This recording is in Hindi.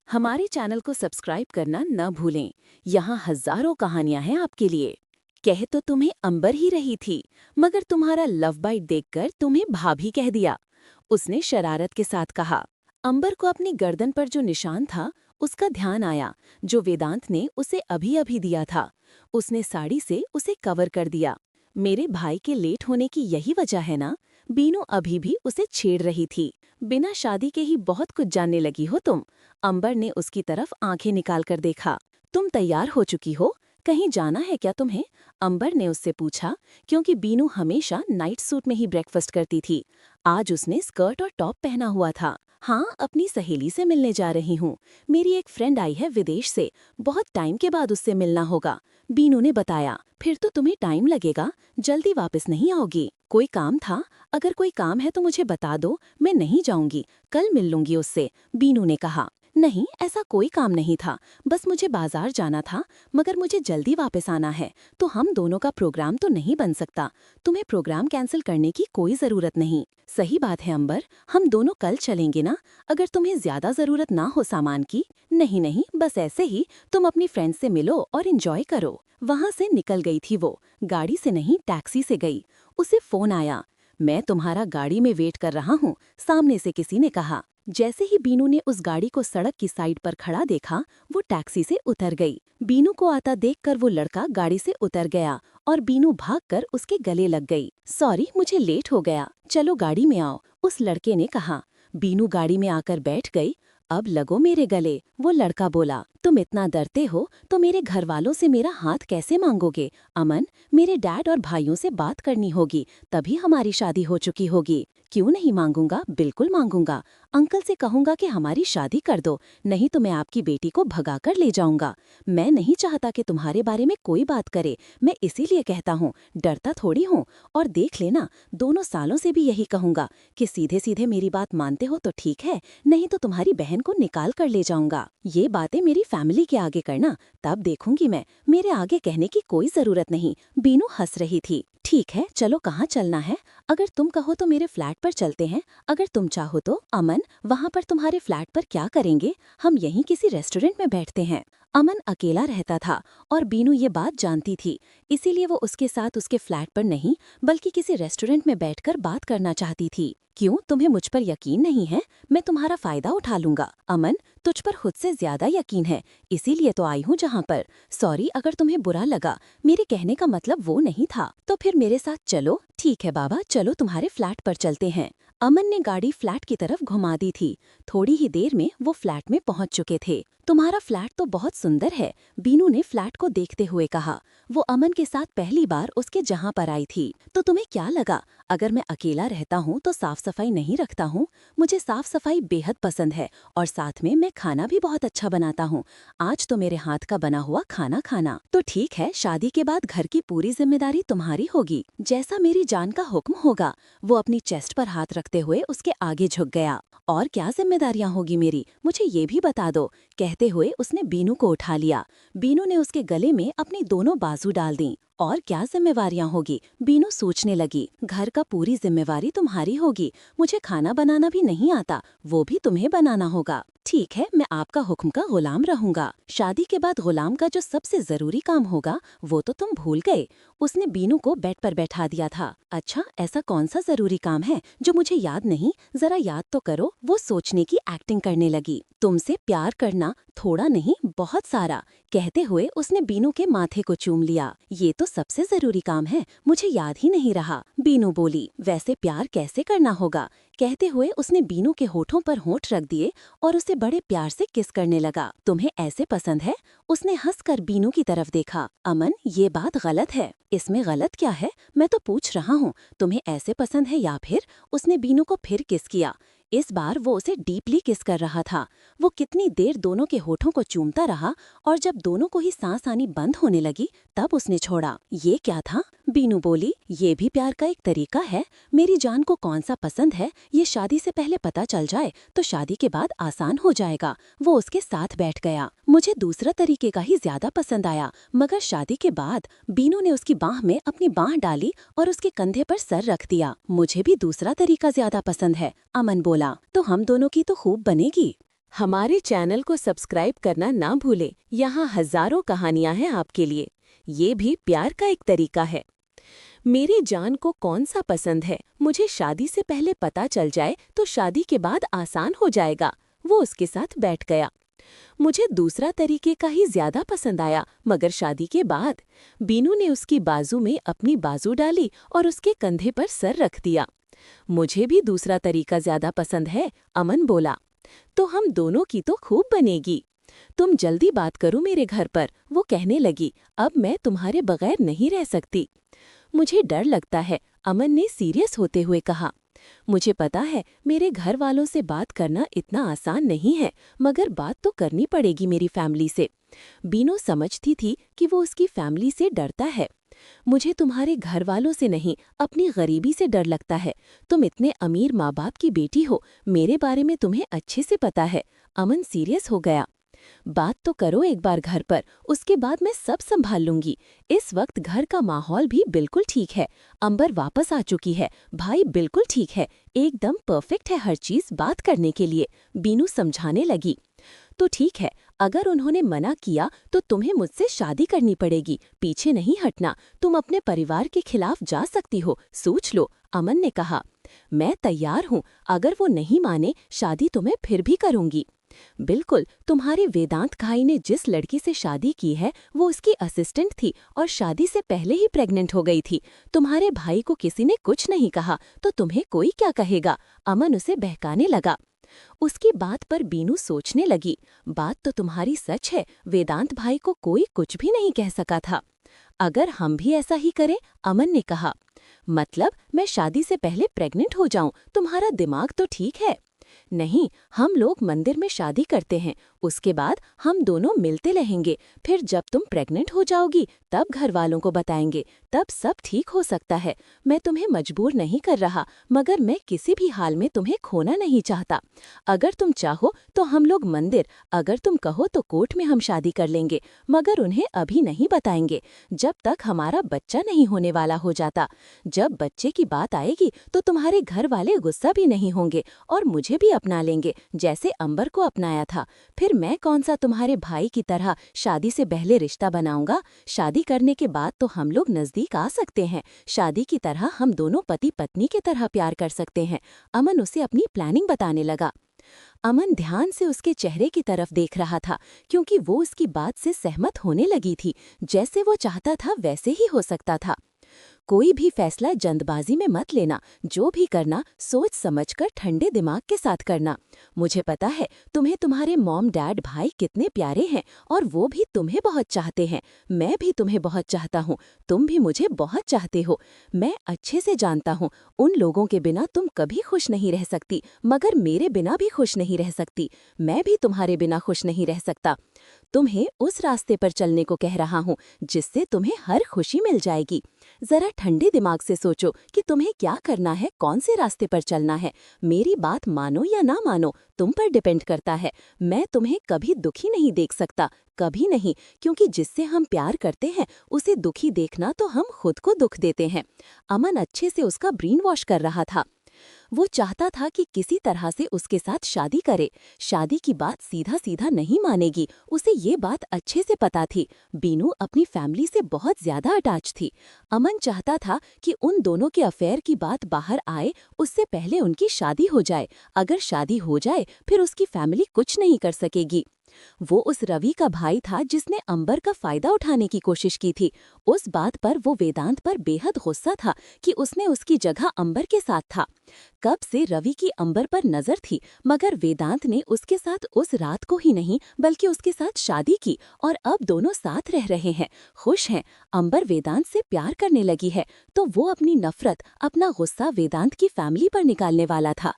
हमारे चैनल को सब्सक्राइब करना न भूलें। यहाँ हजारों कहानियां हैं आपके लिए। कह तो तुम्हें अंबर ही रही थी, मगर तुम्हारा लव बाइट देखकर तुम्हें भाभी कह दिया, उसने शरारत के साथ कहा। अंबर को अपनी गर्दन पर जो निशान था उसका ध्यान आया, जो वेदांत ने उसे अभी अभी दिया था। उसने साड़ी से उसे कवर कर दिया। मेरे भाई के लेट होने की यही वजह है ना? बीनू अभी भी उसे छेड़ रही थी। बिना शादी के ही बहुत कुछ जानने लगी हो तुम। अंबर ने उसकी तरफ आंखें निकालकर देखा। तुम तैयार हो चुकी हो? कहीं जाना है क्या तुम्हें? अंबर ने उससे पूछा, क्योंकि बीनू हमेशा नाइट सूट में ही ब्रेकफास्ट करती थी। आज उसने स्कर्ट और टॉप पहना हुआ था। हाँ, अपनी सहेली से मिलने जा रही हूँ। मेरी एक फ्रेंड आई है विदेश से, बहुत टाइम के बाद उससे मिलना होगा, बीनू ने बताया। फिर तो तुम्हें टाइम लगेगा, जल्दी वापस नहीं आओगी? कोई काम था? अगर कोई काम है तो मुझे बता दो, मैं नहीं जाऊंगी, कल मिल लूंगी उससे, बीनू ने कहा। नहीं, ऐसा कोई काम नहीं था, बस मुझे बाजार जाना था, मगर मुझे जल्दी वापस आना है, तो हम दोनों का प्रोग्राम तो नहीं बन सकता। तुम्हें प्रोग्राम कैंसिल करने की कोई जरूरत नहीं। सही बात है अंबर, हम दोनों कल चलेंगे ना, अगर तुम्हें ज्यादा जरूरत ना हो सामान की। नहीं नहीं, बस ऐसे ही तुम अपनी फ्रेंड से मिलो और एंजॉय करो। वहां से निकल गई थी वो, गाड़ी से नहीं टैक्सी से गई। उसे फोन आया। मैं तुम्हारा गाड़ी में वेट कर रहा हूँ, सामने से किसी ने कहा। जैसे ही बीनू ने उस गाड़ी को सड़क की साइड पर खड़ा देखा, वो टैक्सी से उतर गई। बीनू को आता देखकर वो लड़का गाड़ी से उतर गया और बीनू भागकर उसके गले लग गई। सॉरी, मुझे लेट हो गया, चलो गाड़ी में आओ, उस लड़के ने कहा। बीनू गाड़ी में आकर बैठ गई। अब लगो मेरे गले, वो लड़का बोला। तुम इतना डरते हो तो मेरे घर वालों से मेरा हाथ कैसे मांगोगे? अमन, मेरे डैड और भाइयों से बात करनी होगी, तभी हमारी शादी हो चुकी होगी। क्यों नहीं मांगूंगा, बिल्कुल मांगूंगा। अंकल से कहूंगा कि हमारी शादी कर दो, नहीं तो मैं आपकी बेटी को भगाकर ले जाऊंगा। मैं नहीं चाहता कि तुम्हारे बारे में कोई बात करे, मैं इसीलिए कहता हूँ, डरता थोड़ी हूँ। और देख लेना, दोनों सालों से भी यही कहूंगा कि सीधे सीधे मेरी बात मानते हो तो ठीक है, नहीं तो तुम्हारी बहन को निकाल कर ले जाऊंगा। ये बातें मेरी फैमिली के आगे करना, तब देखूंगी मैं, मेरे आगे कहने की कोई जरूरत नहीं। बीनू हंस रही थी। ठीक है, चलो कहाँ चलना है? अगर तुम कहो तो मेरे फ्लैट पर चलते हैं, अगर तुम चाहो तो। अमन, वहाँ पर तुम्हारे फ्लैट पर क्या करेंगे? हम यहीं किसी रेस्टोरेंट में बैठते हैं। अमन अकेला रहता था और बीनू ये बात जानती थी, इसीलिए वो उसके साथ उसके फ्लैट पर नहीं बल्कि किसी रेस्टोरेंट में बैठकर बात करना चाहती थी। क्यों, तुम्हें मुझ पर यकीन नहीं है? मैं तुम्हारा फायदा उठा लूंगा। अमन, तुझ पर खुद से ज्यादा यकीन है, इसीलिए तो आई हूँ जहाँ पर। सॉरी अगर तुम्हें बुरा लगा, मेरे कहने का मतलब वो नहीं था। तो फिर मेरे साथ चलो। ठीक है बाबा, चलो तुम्हारे फ्लैट पर चलते हैं। अमन ने गाड़ी फ्लैट की तरफ घुमा दी थी। थोड़ी ही देर में वो फ्लैट में पहुंच चुके थे। तुम्हारा फ्लैट तो बहुत सुंदर है, बीनू ने फ्लैट को देखते हुए कहा। वो अमन के साथ पहली बार उसके जहाँ पर आई थी। तो तुम्हें क्या लगा, अगर मैं अकेला रहता हूँ तो साफ सफाई नहीं रखता हूँ? मुझे साफ सफाई बेहद पसंद है, और साथ में मैं खाना भी बहुत अच्छा बनाता हूँ। आज तो मेरे हाथ का बना हुआ खाना खाना। तो ठीक है, शादी के बाद घर की पूरी जिम्मेदारी तुम्हारी होगी, जैसा मेरी जान का हुक्म होगा। वो अपनी चेस्ट पर हाथ रखते हुए उसके आगे झुक गया। और क्या जिम्मेदारियां होगी मेरी, मुझे ये भी बता दो, कहते हुए उसने बीनू को उठा लिया। बीनू ने उसके गले में अपनी दोनों बाजू डाल दी। और क्या जिम्मेवारियां होगी, बीनू सोचने लगी। घर का पूरी जिम्मेवारी तुम्हारी होगी, मुझे खाना बनाना भी नहीं आता, वो भी तुम्हें बनाना होगा। ठीक है, मैं आपका हुक्म का गुलाम रहूंगा। शादी के बाद गुलाम का जो सबसे जरूरी काम होगा वो तो तुम भूल गए। उसने बीनू को बेड पर बैठा दिया था। अच्छा, ऐसा कौन सा जरूरी काम है जो मुझे याद नहीं? जरा याद तो करो। वो सोचने की एक्टिंग करने लगी। तुमसे प्यार करना, थोड़ा नहीं बहुत सारा, कहते हुए उसने बीनू के माथे को चूम लिया। ये तो सबसे जरूरी काम है, मुझे याद ही नहीं रहा, बीनू बोली। वैसे प्यार कैसे करना होगा, कहते हुए उसने बीनू के होठों पर होठ रख दिए और उसे बड़े प्यार से किस करने लगा। तुम्हें ऐसे पसंद है? उसने हंसकर बीनू की तरफ देखा। अमन, ये बात गलत है। इसमें गलत क्या है, मैं तो पूछ रहा हूँ, तुम्हें ऐसे पसंद है या फिर? उसने बीनू को फिर किस किया। इस बार वो उसे डीपली किस कर रहा था। वो कितनी देर दोनों के होठों को चूमता रहा, और जब दोनों को ही सांस आनी बंद होने लगी तब उसने छोड़ा। ये क्या था, बीनू बोली। ये भी प्यार का एक तरीका है। मेरी जान को कौन सा पसंद है ये शादी से पहले पता चल जाए तो शादी के बाद आसान हो जाएगा। वो उसके साथ बैठ गया। मुझे दूसरा तरीके का ही ज्यादा पसंद आया, मगर शादी के बाद। बीनू ने उसकी बाह में अपनी बाह डाली और उसके कंधे पर सर रख दिया। मुझे भी दूसरा तरीका ज्यादा पसंद है, अमन बोला। तो हम दोनों की तो खूब बनेगी। हमारे चैनल को सब्सक्राइब करना ना भूलें। यहाँ हजारों कहानियां हैं आपके लिए। ये भी प्यार का एक तरीका है। मेरी जान को कौन सा पसंद है, मुझे शादी से पहले पता चल जाए तो शादी के बाद आसान हो जाएगा। वो उसके साथ बैठ गया। मुझे दूसरा तरीके का ही ज्यादा पसंद आया, मगर शादी के बाद। बीनू ने उसकी बाजू में अपनी बाजू डाली और उसके कंधे पर सर रख दिया। मुझे भी दूसरा तरीका ज्यादा पसंद है, अमन बोला। तो हम दोनों की तो खूब बनेगी। तुम जल्दी बात करो मेरे घर पर, वो कहने लगी। अब मैं तुम्हारे बगैर नहीं रह सकती। मुझे डर लगता है, अमन ने सीरियस होते हुए कहा। मुझे पता है मेरे घर वालों से बात करना इतना आसान नहीं है, मगर बात तो करनी पड़ेगी मेरी फैमिली से। बीनू समझती थी कि वो उसकी फैमिली से डरता है। मुझे तुम्हारे घर वालों से नहीं, अपनी गरीबी से डर लगता है। तुम इतने अमीर माँ बाप की बेटी हो, मेरे बारे में तुम्हें अच्छे से पता है। अमन सीरियस हो गया। बात तो करो एक बार घर पर, उसके बाद मैं सब संभाल लूंगी। इस वक्त घर का माहौल भी बिल्कुल ठीक है। अंबर वापस आ चुकी है, भाई बिल्कुल ठीक है, एकदम परफेक्ट है हर चीज बात करने के लिए। बीनू समझाने लगी। तो ठीक है, अगर उन्होंने मना किया तो तुम्हें मुझसे शादी करनी पड़ेगी, पीछे नहीं हटना। तुम अपने परिवार के खिलाफ जा सकती हो, सोच लो, अमन ने कहा। मैं तैयार हूँ, अगर वो नहीं माने शादी तो मैं फिर भी करूंगी। बिल्कुल, तुम्हारे वेदांत भाई ने जिस लड़की से शादी की है वो उसकी असिस्टेंट थी और शादी से पहले ही प्रेग्नेंट हो गई थी। तुम्हारे भाई को किसी ने कुछ नहीं कहा तो तुम्हें कोई क्या कहेगा? अमन उसे बहकाने लगा। उसकी बात पर बीनू सोचने लगी। बात तो तुम्हारी सच है, वेदांत भाई को कोई कुछ भी नहीं कह सका था। अगर हम भी ऐसा ही करें, अमन ने कहा। मतलब मैं शादी से पहले प्रेग्नेंट हो जाऊं? तुम्हारा दिमाग तो ठीक है। नहीं, हम लोग मंदिर में शादी करते हैं, उसके बाद हम दोनों मिलते रहेंगे। फिर जब तुम प्रेग्नेंट हो जाओगी तब घर वालों को बताएंगे, तब सब ठीक हो सकता है। मैं तुम्हें मजबूर नहीं कर रहा, मगर मैं किसी भी हाल में तुम्हें खोना नहीं चाहता। अगर तुम चाहो तो हम लोग मंदिर, अगर तुम कहो तो कोर्ट में हम शादी कर लेंगे, मगर उन्हें अभी नहीं बताएंगे जब तक हमारा बच्चा नहीं होने वाला हो जाता। जब बच्चे की बात आएगी तो तुम्हारे घर वाले गुस्सा भी नहीं होंगे और मुझे भी अपना लेंगे, जैसे अंबर को अपनाया था। फिर मैं कौन सा तुम्हारे भाई की तरह शादी से पहले रिश्ता बनाऊंगा? शादी करने के बाद तो हम लोग नजदीक आ सकते हैं, शादी की तरह हम दोनों पति पत्नी की तरह प्यार कर सकते हैं। अमन उसे अपनी प्लानिंग बताने लगा। अमन ध्यान से उसके चेहरे की तरफ देख रहा था, क्योंकि वो उसकी बात से सहमत होने लगी थी। जैसे वो चाहता था वैसे ही हो सकता था। कोई भी फैसला जल्दबाजी में मत लेना, जो भी करना सोच समझकर ठंडे दिमाग के साथ करना। मुझे पता है तुम्हें तुम्हारे मॉम डैड भाई कितने प्यारे हैं और वो भी तुम्हें बहुत चाहते हैं। मैं भी तुम्हें बहुत चाहता हूँ, तुम भी मुझे बहुत चाहते हो। मैं अच्छे से जानता हूँ उन लोगों के बिना तुम कभी खुश नहीं रह सकती, मगर मेरे बिना भी खुश नहीं रह सकती। मैं भी तुम्हारे बिना खुश नहीं रह सकता। तुम्हें उस रास्ते पर चलने को कह रहा हूँ जिससे तुम्हें हर खुशी मिल जाएगी। जरा ठंडे दिमाग से सोचो कि तुम्हें क्या करना है, कौन से रास्ते पर चलना है। मेरी बात मानो या ना मानो, तुम पर डिपेंड करता है। मैं तुम्हें कभी दुखी नहीं देख सकता, कभी नहीं, क्योंकि जिससे हम प्यार करते हैं उसे दुखी देखना तो हम खुद को दुख देते हैं। अमन अच्छे से उसका ब्रेन वॉश कर रहा था। वो चाहता था कि किसी तरह से उसके साथ शादी करे। शादी की बात सीधा सीधा नहीं मानेगी, उसे ये बात अच्छे से पता थी। बीनू अपनी फैमिली से बहुत ज्यादा अटैच थी। अमन चाहता था कि उन दोनों के अफेयर की बात बाहर आए उससे पहले उनकी शादी हो जाए। अगर शादी हो जाए फिर उसकी फैमिली कुछ नहीं कर सकेगी। वो उस रवि का भाई था जिसने अंबर का फायदा उठाने की कोशिश की थी। उस बात पर वो वेदांत पर बेहद गुस्सा था कि उसने उसकी जगह अंबर के साथ था। कब से रवि की अंबर पर नजर थी, मगर वेदांत ने उसके साथ उस रात को ही नहीं बल्कि उसके साथ शादी की और अब दोनों साथ रह रहे हैं, खुश हैं। अंबर वेदांत से प्यार करने लगी है तो वो अपनी नफरत, अपना गुस्सा वेदांत की फैमिली पर निकालने वाला था।